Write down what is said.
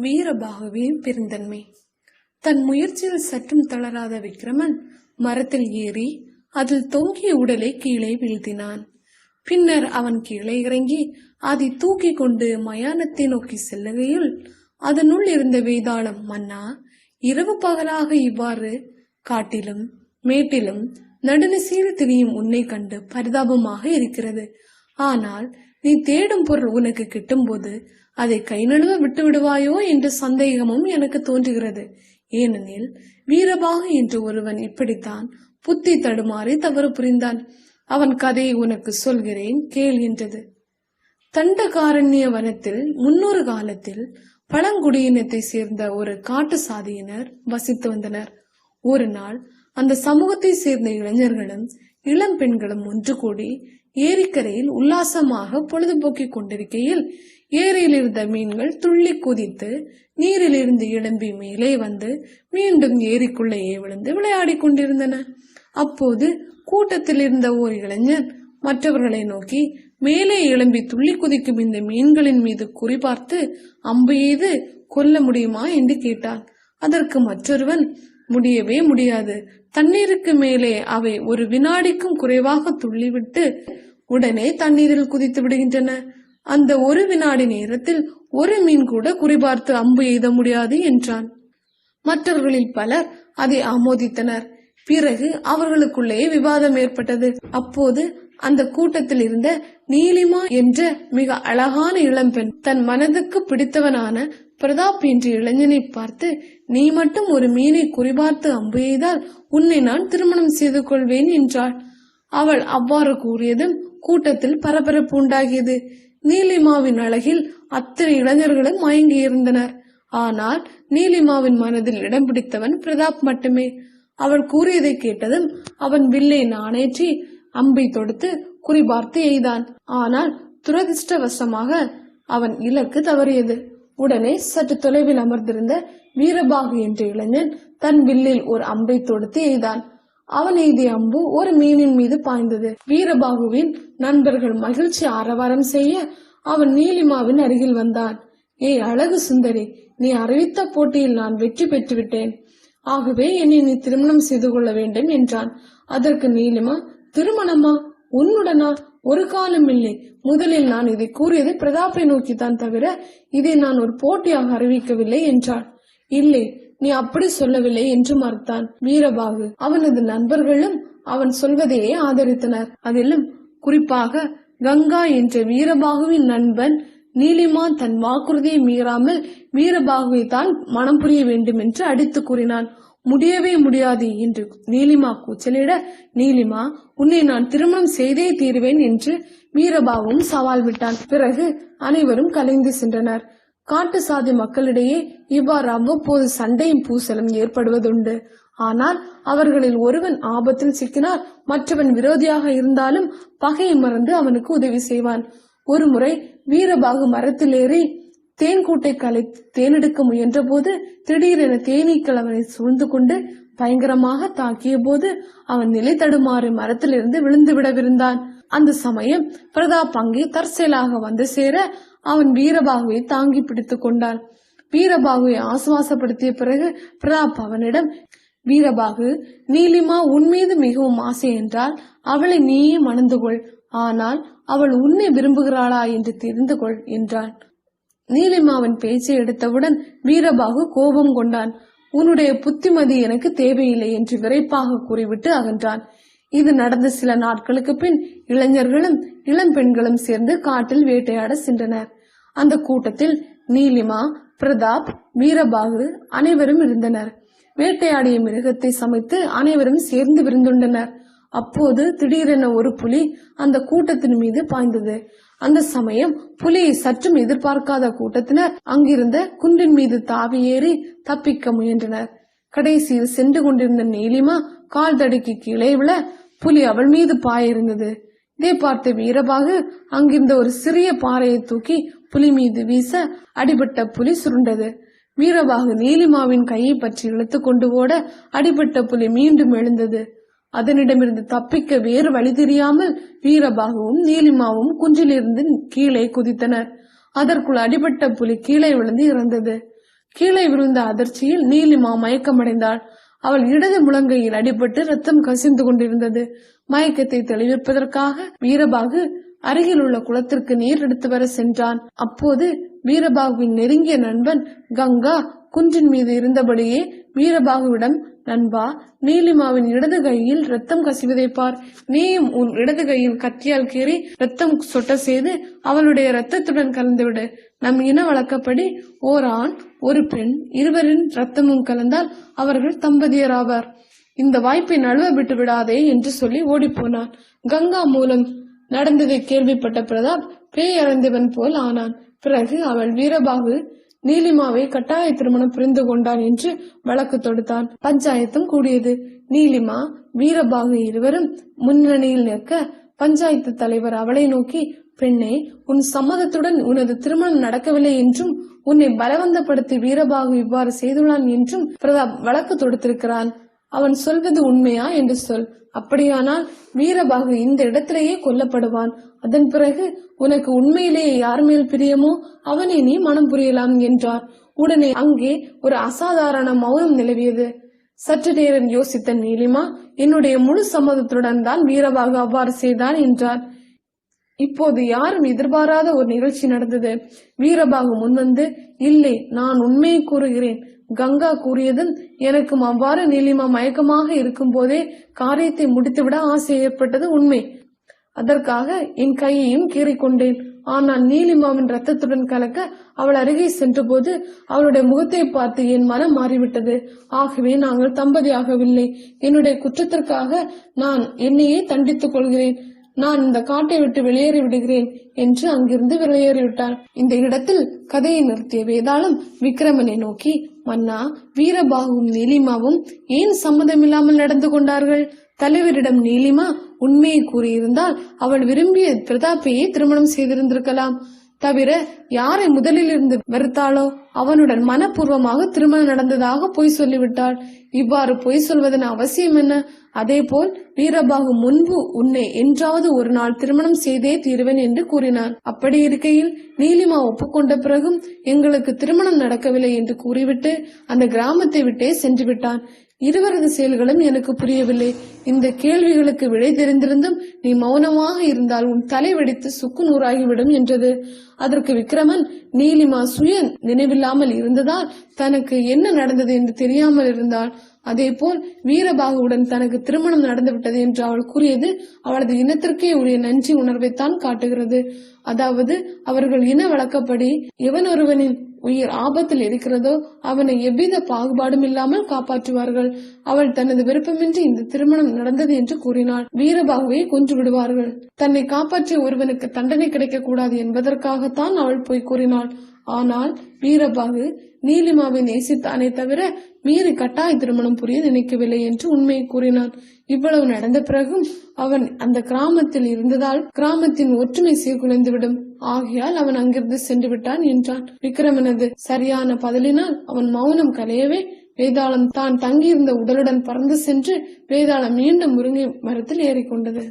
வீரபாகுவின் பெருந்தன்மை. தன் முயற்சியில் சற்றும் தளராத விக்கிரமன் மரத்தில் ஏறி அதில் தொங்கிய உடலை கீழே வீழ்த்தினான். பின்னர் அவன் கீழே இறங்கி அதை தூக்கி கொண்டு மயானத்தை நோக்கி செல்லுகையில் அதனுள் இருந்த வேதாளம், மன்னா, இரவு பகலாக இவ்வாறு காட்டிலும் மேட்டிலும் நடுநிசையில் திரியும் உன்னை கண்டு பரிதாபமாக இருக்கிறது. ஆனால் நீ தேடும் பொருள் உனக்கு கிட்டும் போது அதை கை நழுவ விட்டு விடுவாயோ என்ற சந்தேகமும் எனக்கு தோன்றுகிறது. ஏனெனில் வீரபாகு என்று ஒருவன் இப்படித்தான் புத்தி தடுமாறி தவறு புரிந்தான். அவன் கதையை உனக்கு சொல்கிறேன், கேள் என்றது. தண்டகாரண்ய வனத்தில் முன்னொரு காலத்தில் பழங்குடியினத்தை சேர்ந்த ஒரு காட்டு சாதியினர் வசித்து வந்தனர். ஒரு நாள் அந்த சமூகத்தை சேர்ந்த இளைஞர்களும் இளம் பெண்களும் ஒன்று கூடி ஏரிக்கரையில் உல்லாசமாக பொழுதுபோக்கிக் கொண்டிருக்கையில் ஏரியில் இருந்த மீன்கள் துள்ளி குதித்து நீரில் இருந்து எழும்பி மேலே வந்து மீண்டும் ஏரிக்குள்ளேயே விழுந்து விளையாடி கொண்டிருந்தன. அப்போது கூட்டத்தில் இருந்த ஓர் இளைஞர் மற்றவர்களை நோக்கி, மேலே எழும்பி துள்ளி குதிக்கும் இந்த மீன்களின் மீது குறிபார்த்து அம்பு எய்து கொல்ல முடியுமா என்று கேட்டான். அதற்கு மற்றொருவன், முடியவே முடியாது. தண்ணீருக்கு மேலே அவை ஒரு வினாடிக்கும் குறைவாக துள்ளிவிட்டு உடனே தண்ணீரில் குதித்து விடுகின்றன. அந்த ஒரு வினாடி நேரத்தில் ஒரு மீன் கூட குறிபார்த்து அம்பு எய்த முடியாது என்றான். மற்றவர்களில் பலர் அதை ஆமோதித்தனர். பிறகு அவர்களுக்குள்ளே விவாதம் ஏற்பட்டது. அப்போது அந்த கூட்டத்தில் இருந்த நீலிமா என்ற மிக அழகான இளம்பெண் தன் மனதுக்கு பிடித்தவனான பிரதாப் என்ற இளைஞனை பார்த்து, நீ மட்டும் ஒரு மீனை குறிபார்த்து அம்பு எய்தால் உன்னை நான் திருமணம் செய்து கொள்வேன் என்றாள். அவள் அவ்வாறு கூறியதும் கூட்டத்தில் பரபரப்பு உண்டாகியது. நீலிமாவின் அழகில் அத்தனை இளைஞர்களும் மயங்கி இருந்தனர். ஆனால் நீலிமாவின் மனதில் இடம் பிடித்தவன் பிரதாப் மட்டுமே. அவள் கூறியதை கேட்டதும் அவன் வில்லை நாணேற்றி அம்பை தொடுத்து குறிபார்த்து எய்தான். ஆனால் துரதிருஷ்டவசமாக அவன் இலக்கு தவறியது. உடனே சற்று தொலைவில் அமர்ந்திருந்த வீரபாகு என்ற இளைஞன் தன் வில்லில் ஒரு அம்பை தொடுத்து எய்தான். அவன் எய்திய அம்பு ஒரு மீனின் மீது பாய்ந்தது. வீரபாகுவின் நண்பர்கள் மகிழ்ச்சி ஆரவாரம் செய்ய அவன் நீலிமாவின் அருகில் வந்தான். ஏய் அழகு சுந்தரி, நீ அறிவித்த போட்டியில் நான் வெற்றி பெற்றுவிட்டேன். ஆகவே என்னை நீ திருமணம் செய்து கொள்ள வேண்டும் என்றான். அதற்கு நீலிமா, திருமணமா? உன்னுடனா? ஒரு காலம் இல்லை. முதலில் நான் இதை கூறியது பிரதாப்பை நோக்கித்தான் தவிர இதை நான் ஒரு போட்டியாக அறிவிக்கவில்லை என்றாள். இல்லை, நீ அப்படி சொல்லவில்லை என்று மறுத்தான் வீரபாகு. அவனது நண்பர்களும் அவன் சொல்வதையே ஆதரித்தனர். அதிலும் குறிப்பாக கங்கா என்ற வீரபாகுவின் நண்பன் நீலிமா தன் வாக்குறுதியை மீறாமல் வீரபாகுவை தான் மனம் புரிய வேண்டும் என்று அடித்து கூறினான். முடியவே முடியாது என்று நீலிமா கூச்சலிட, நீலிமா, உன்னை நான் திருமணம் செய்தே தீருவேன் என்று வீரபாகுவும் சவால் விட்டான். பிறகு அனைவரும் கலைந்து சென்றனர். காட்டு சாதி மக்களிடையே இவ்வாறு அவ்வப்போது சண்டையும் பூசலும் ஏற்படுவதுண்டு. ஆனால் அவர்களில் ஒருவன் ஆபத்தில் சிக்கினால் மற்றவன் விரோதியாக இருந்தாலும் பகையை மறந்து அவனுக்கு உதவி செய்வான். ஒருமுறை வீரபாகு மரத்தில் ஏறி தேன்கூட்டை கலைத்து தேனெடுக்க முயன்ற போது திடீரென தேனீக்கள் அவனை சூழ்ந்து கொண்டு பயங்கரமாக தாக்கிய போது அவன் நிலை தடுமாறி மரத்திலிருந்து விழுந்து விடவிருந்தான். அந்த சமயம் பிரதாப் அங்கே தற்செயலாக வந்து சேர அவன் வீரபாகுவை தாங்கி பிடித்துக் கொண்டான். வீரபாகுவை ஆசுவாசப்படுத்திய பிறகு பிரதாப் அவனிடம், வீரபாகு, நீலிமா உன்மீது மிகவும் ஆசை என்றால் அவளை நீயே மணந்து கொள். ஆனால் அவள் உன்னை விரும்புகிறாளா என்று தெரிந்து கொள் என்றான். நீலிமாவின் பேச்சை எடுத்தவுடன் வீரபாகு கோபம் கொண்டான். உன்னுடைய புத்திமதி எனக்கு தேவையில்லை என்று விரைப்பாக கூறிவிட்டு அகன்றான். இது நடந்த சில நாட்களுக்கு பின் இளைஞர்களும் இளம் பெண்களும் சேர்ந்து காட்டில் வேட்டையாட சென்றனர். அந்த கூட்டத்தில் நீலிமா, பிரதாப், வீரபாகு அனைவரும் இருந்தனர். வேட்டையாடிய மிருகத்தை சமைத்து அனைவரும் சேர்ந்து விருந்துண்டனர். அப்போது திடீரென ஒரு புலி அந்த கூட்டத்தின் மீது பாய்ந்தது. அந்த சமயம் புலியை சற்றும் எதிர்பார்க்காத கூட்டத்தினர் அங்கிருந்த குன்றின் மீது தாவி ஏறி தப்பிக்க முயன்றனர். கடைசியில் சென்று கொண்டிருந்த நீலிமா கால் தடுக்கி கீழே விழ புலி அவள் மீது பாய இருந்தது. இதை பார்த்த வீரபாகு அங்கிருந்த ஒரு சிறிய பாறையை தூக்கி புலி மீது வீச அடிபட்ட புலி சுருண்டது. வீரபாகு நீலிமாவின் கையை பற்றி இழுத்து கொண்டு ஓட அடிபட்ட புலி மீண்டும் எழுந்தது. அதனிடமிருந்து தப்பிக்க வேறு வழி தெரியாமல் வீரபாகுவும் நீலிமாவும் குன்றிலிருந்து கீழே குதித்தனர். அதற்குள் அடிபட்ட புலி கீழே விழுந்து இறந்தது. கீழே விழுந்த அதிர்ச்சியில் நீலிமா மயக்கமடைந்தாள். அவள் இடது முழங்கையில் அடிபட்டு ரத்தம் கசிந்து கொண்டிருந்தது. மயக்கத்தை தெளிவிப்பதற்காக வீரபாகு அருகில் உள்ள குளத்திற்கு நீர் எடுத்து வர சென்றான். அப்போது வீரபாகுவின் நெருங்கிய நண்பன் கங்கா குன்றின் மீது இருந்தபடியே வீரபாகுவிடம், நண்பா, நீலிமாவின் இடது கையில் ரத்தம் கசிவதை பார். நீயும் உன் இடது கையில் கத்தியால் கீறி ரத்தம் சொட்ட செய்து அவளுடைய ரத்தத்துடன் கலந்துவிடு. நம் இன வழக்கப்படி ஓர் ஆண் ஒரு பெண் இருவரின் ரத்தமும் கலந்தால் அவர்கள் தம்பதியராவார். இந்த வாய்ப்பை நழுவ விட்டு விடாதே என்று சொல்லி ஓடிப்போனான். கங்கா மூலம் நடந்ததை கேள்விப்பட்ட பிரதாப் பேய் அறைந்தவன் போல் ஆனான். பிறகு அவள் வீரபாகு நீலிமாவை கட்டாய திருமணம் புரிந்து கொண்டான் என்று வழக்கு தொடுத்தான். பஞ்சாயத்தும் கூடியது. நீலிமா வீரபாகு இருவரும் முன்னணியில் நிற்க பஞ்சாயத்து தலைவர் அவளை நோக்கி, பெண்ணே, உன் சம்மதத்துடன் உனது திருமணம் நடக்கவில்லை என்றும் உன்னை பலவந்தப்படுத்தி வீரபாகு இவ்வாறு செய்துள்ளான் என்றும் பிரதாப் வழக்கு தொடுத்திருக்கிறான். அவன் சொல்வது உண்மையா என்று சொல். அப்படியானால் வீரபாகு இந்த இடத்திலேயே கொல்லப்படுவான். அதன் பிறகு உனக்கு உண்மையிலேயே யார் மேல் பிரியமோ அவனை நீ மனம் புரியலாம் என்றார். உடனே அங்கே ஒரு அசாதாரண மௌனம் நிலவியது. சற்று நேரம் யோசித்த நீலிமா, என்னுடைய முழு சம்மதத்துடன் தான் வீரபாகு அவ்வாறு செய்தான் என்றார். இப்போது யாரும் எதிர்பாராத ஒரு நிகழ்ச்சி நடந்தது. வீரபாகு முன்வந்து, இல்லை, நான் உண்மையை கூறுகிறேன். கங்கா கூறியதும் எனக்கும் அவ்வாறு நீலிமா மயக்கமாக இருக்கும் போதே காரியத்தை முடித்துவிட ஆசை ஏற்பட்டது உண்மை. அதற்காக என் கையையும் கீறிக்கொண்டேன். ஆனால் நீலிமாவின் ரத்தத்துடன் கலக்க அவள் அருகே சென்ற போது அவளுடைய முகத்தை பார்த்து என் மனம் மாறிவிட்டது. ஆகவே நாங்கள் தம்பதியாகவில்லை. என்னுடைய குற்றத்திற்காக நான் என்னையே தண்டித்துக் கொள்கிறேன். நான் இந்த காட்டை விட்டு வெளியேறி விடுகிறேன் என்று அங்கிருந்து வெளியேறிவிட்டார். இந்த இடத்தில் கதையை நிறுத்திய வேதாளம் விக்ரமனை நோக்கி, மன்னா, வீரபாகுவும் நீலிமாவும் ஏன் சம்மதமில்லாமல் நடந்து கொண்டார்கள்? தலைவரிடம் நீலிமா உண்மையை கூறியிருந்தால் அவள் விரும்பிய பிரதாப்பையே திருமணம் செய்திருந்திருக்கலாம். தவிர யாரை முதலில் இருந்து வெறுத்தாளோ அவனுடன் மனப்பூர்வமாக திருமணம் நடந்ததாக பொய் சொல்லிவிட்டாள். இவ்வாறு பொய் சொல்வதன் அவசியம் என்ன? அதே போல் வீரபாகு முன்பு உன்னை என்றாவது ஒரு நாள் திருமணம் செய்தே தீருவேன் என்று கூறினார். அப்படி இருக்கையில் நீலிமா ஒப்புக்கொண்ட பிறகும் எங்களுக்கு திருமணம் நடக்கவில்லை என்று கூறிவிட்டு அந்த கிராமத்தை விட்டே சென்று விட்டான். இருவரது செயல்களும் எனக்கு புரியவில்லை. இந்த கேள்விகளுக்கு விடை தெரிந்திருந்தும் நீ மௌனமாக இருந்தால் உன் தலை வெடித்து சுக்கு நூறாகிவிடும் என்றது. அதற்கு விக்ரமன், நீலிமா சுய நினைவில்லாமல் இருந்ததால் தனக்கு என்ன நடந்தது என்று தெரியாமல் இருந்தாள். அதே போல் வீரபாகுவுடன் தனக்கு திருமணம் நடந்துவிட்டது என்று அவள் கூறியது அவளது இனத்திற்கே உரிய நன்றி உணர்வைத்தான் காட்டுகிறது. அதாவது அவர்கள் இன வழக்கப்படி எவன் ஒருவனின் உயிர் ஆபத்தில் இருக்கிறதோ அவனை எவ்வித பாகுபாடும் இல்லாமல் காப்பாற்றுவார்கள். அவள் தனது விருப்பமின்றி இந்த திருமணம் நடந்தது என்று கூறினாள். வீரபாகுவை கொன்று விடுவார்கள். தன்னை காப்பாற்றிய ஒருவனுக்கு தண்டனை கிடைக்க கூடாது என்பதற்காகத்தான் அவள் போய் கூறினாள். ஆனால் வீரபாகு நீலிமாவை நேசித்தானே தவிர மீறி கட்டாய திருமணம் புரிய நினைக்கவில்லை என்று உண்மையை கூறினான். இவ்வளவு நடந்த பிறகும் அவன் அந்த கிராமத்தில் இருந்ததால் கிராமத்தின் ஒற்றுமை சீர்குலைந்துவிடும். ஆகையால் அவன் அங்கிருந்து சென்று விட்டான் என்றான். விக்ரமனது சரியான பதிலினால் அவன் மௌனம் கலையவே வேதாளம் தான் தங்கியிருந்த உடலுடன் பறந்து சென்று வேதாளம் மீண்டும் முருங்கை மரத்தில் ஏறிக்கொண்டது.